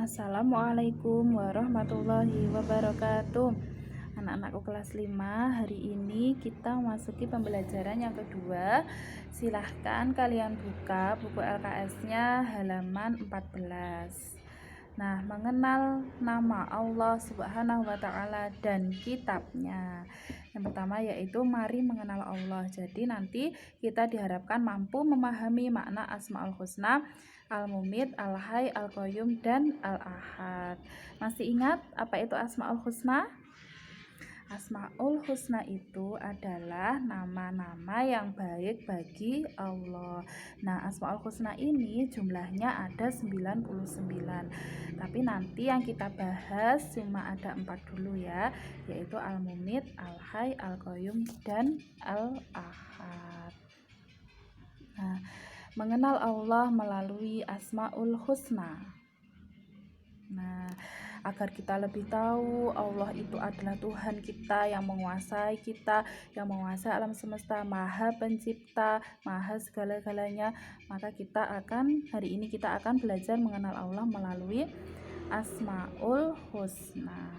Assalamualaikum warahmatullahi wabarakatuh. Anak-anakku kelas 5, hari ini kita memasuki pembelajaran yang kedua. Silahkan kalian buka buku LKS-nya halaman 14. Nah, mengenal nama Allah Subhanahu wa Ta'ala dan kitabnya. Yang pertama yaitu mari mengenal Allah. Jadi nanti kita diharapkan mampu memahami makna Asmaul Husna, Al-Mumit, Al-Hayy, Al-Qayyum, dan Al-Ahad. Masih ingat apa itu Asmaul Husna? Asmaul Husna itu adalah nama-nama yang baik bagi Allah. Nah, Asmaul Husna ini jumlahnya ada 99. Tapi nanti yang kita bahas cuma ada 4 dulu ya, yaitu Al-Mumit, Al-Hayy, Al-Qayyum, dan Al-Ahad. Nah, mengenal Allah melalui Asmaul Husna. Nah, agar kita lebih tahu Allah itu adalah Tuhan kita yang menguasai kita, yang menguasai alam semesta, Maha Pencipta, Maha segala-galanya, maka hari ini kita akan belajar mengenal Allah melalui Asmaul Husna.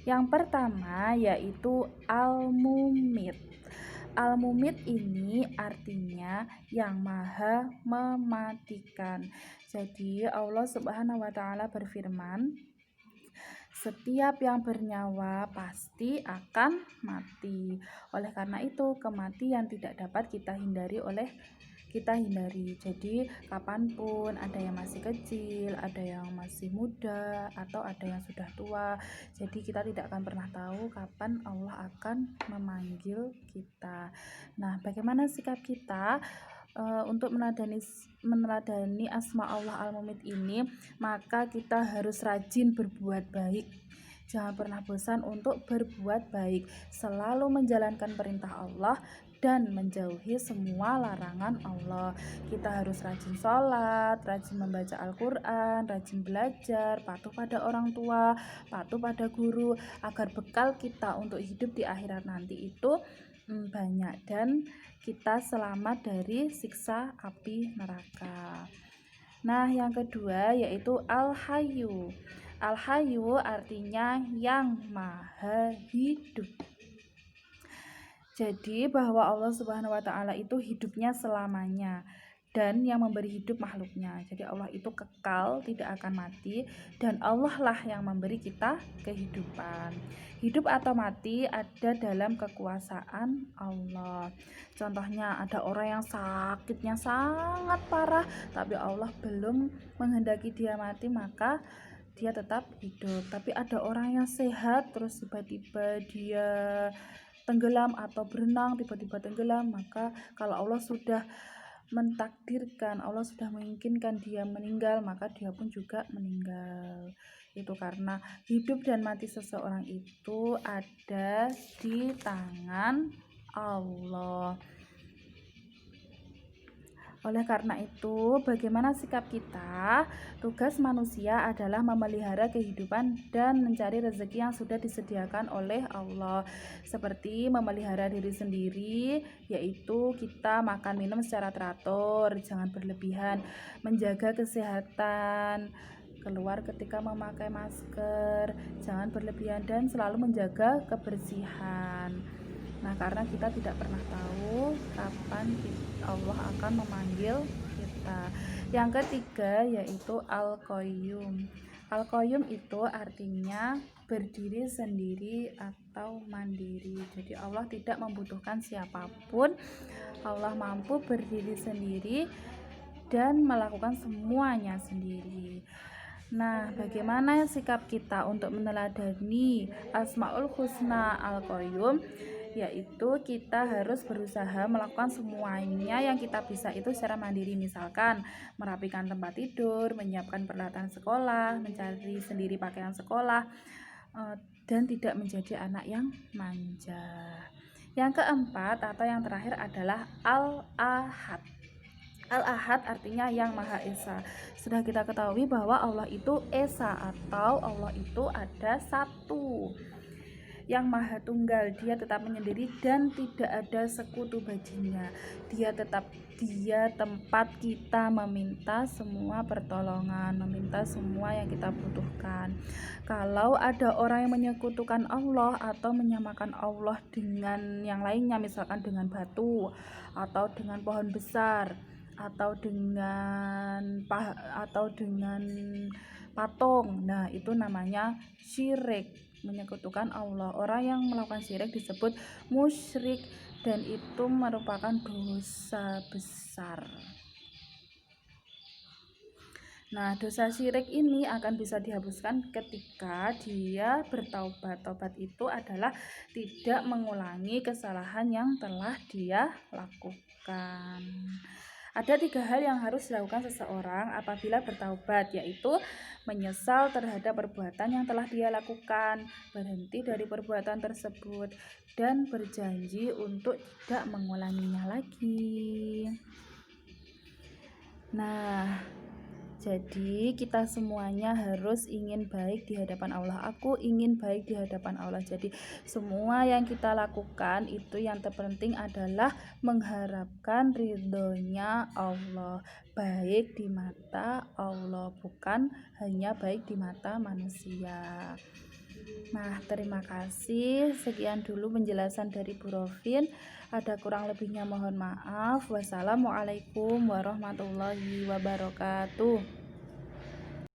Yang pertama yaitu Al-Mumit. Al-Mumit ini artinya yang maha mematikan. Jadi Allah Subhanahu wa Ta'ala berfirman, setiap yang bernyawa pasti akan mati. Oleh karena itu kematian tidak dapat kita hindari. Jadi kapanpun, ada yang masih kecil, ada yang masih muda, atau ada yang sudah tua. Jadi kita tidak akan pernah tahu kapan Allah akan memanggil kita. Nah, bagaimana sikap kita untuk meneladani asma Allah Al-Mumit ini? Maka kita harus rajin berbuat baik. Jangan pernah bosan untuk berbuat baik, selalu menjalankan perintah Allah dan menjauhi semua larangan Allah. Kita harus rajin sholat, rajin membaca Al-Quran, rajin belajar, patuh pada orang tua, patuh pada guru, agar bekal kita untuk hidup di akhirat nanti itu banyak dan kita selamat dari siksa api neraka. Nah, yang kedua yaitu Al-Hayyu. Al-Hayyu artinya yang maha hidup. Jadi bahwa Allah Subhanahu wa Ta'ala itu hidupnya selamanya dan yang memberi hidup makhluknya. Jadi Allah itu kekal, tidak akan mati, dan Allah lah yang memberi kita kehidupan. Hidup atau mati ada dalam kekuasaan Allah. Contohnya ada orang yang sakitnya sangat parah, tapi Allah belum menghendaki dia mati, maka dia tetap hidup. Tapi ada orang yang sehat, terus tiba-tiba dia tenggelam atau berenang tiba-tiba tenggelam, maka kalau Allah sudah mentakdirkan, Allah sudah menginginkan dia meninggal, maka dia pun juga meninggal. Itu karena hidup dan mati seseorang itu ada di tangan Allah. Oleh karena itu, bagaimana sikap kita? Tugas manusia adalah memelihara kehidupan dan mencari rezeki yang sudah disediakan oleh Allah. Seperti memelihara diri sendiri, yaitu kita makan minum secara teratur, jangan berlebihan, menjaga kesehatan, keluar ketika memakai masker, jangan berlebihan, dan selalu menjaga kebersihan. Nah, karena kita tidak pernah tahu kapan Allah akan memanggil kita. Yang ketiga yaitu Al-Qayyum. Al-Qayyum itu artinya berdiri sendiri atau mandiri. Jadi Allah tidak membutuhkan siapapun. Allah mampu berdiri sendiri dan melakukan semuanya sendiri. Nah, bagaimana sikap kita untuk meneladani Asmaul Husna Al-Qayyum? Yaitu kita harus berusaha melakukan semuanya yang kita bisa itu secara mandiri. Misalkan merapikan tempat tidur, menyiapkan peralatan sekolah, mencari sendiri pakaian sekolah, dan tidak menjadi anak yang manja. Yang keempat atau yang terakhir adalah Al-Ahad. Al-Ahad artinya yang Maha Esa. Sudah kita ketahui bahwa Allah itu Esa atau Allah itu ada satu. yang maha tunggal, dia tetap menyendiri dan tidak ada sekutu baginya. Dia tempat kita meminta semua pertolongan, meminta semua yang kita butuhkan. Kalau ada orang yang menyekutukan Allah atau menyamakan Allah dengan yang lainnya, misalkan dengan batu atau dengan pohon besar atau dengan patung, nah itu namanya syirik, menyekutukan Allah. Orang yang melakukan syirik disebut musyrik dan itu merupakan dosa besar. Nah, dosa syirik ini akan bisa dihapuskan ketika dia bertaubat. Taubat itu adalah tidak mengulangi kesalahan yang telah dia lakukan. Ada 3 hal yang harus dilakukan seseorang apabila bertaubat, yaitu menyesal terhadap perbuatan yang telah dia lakukan, berhenti dari perbuatan tersebut, dan berjanji untuk tidak mengulanginya lagi. Nah, jadi kita semuanya harus ingin baik di hadapan Allah. Aku ingin baik di hadapan Allah. Jadi semua yang kita lakukan itu yang terpenting adalah mengharapkan ridhonya Allah. Baik di mata Allah, bukan hanya baik di mata manusia. Nah, terima kasih. Sekian dulu penjelasan dari Bu Rovin. Ada kurang lebihnya mohon maaf. Wassalamualaikum warahmatullahi wabarakatuh.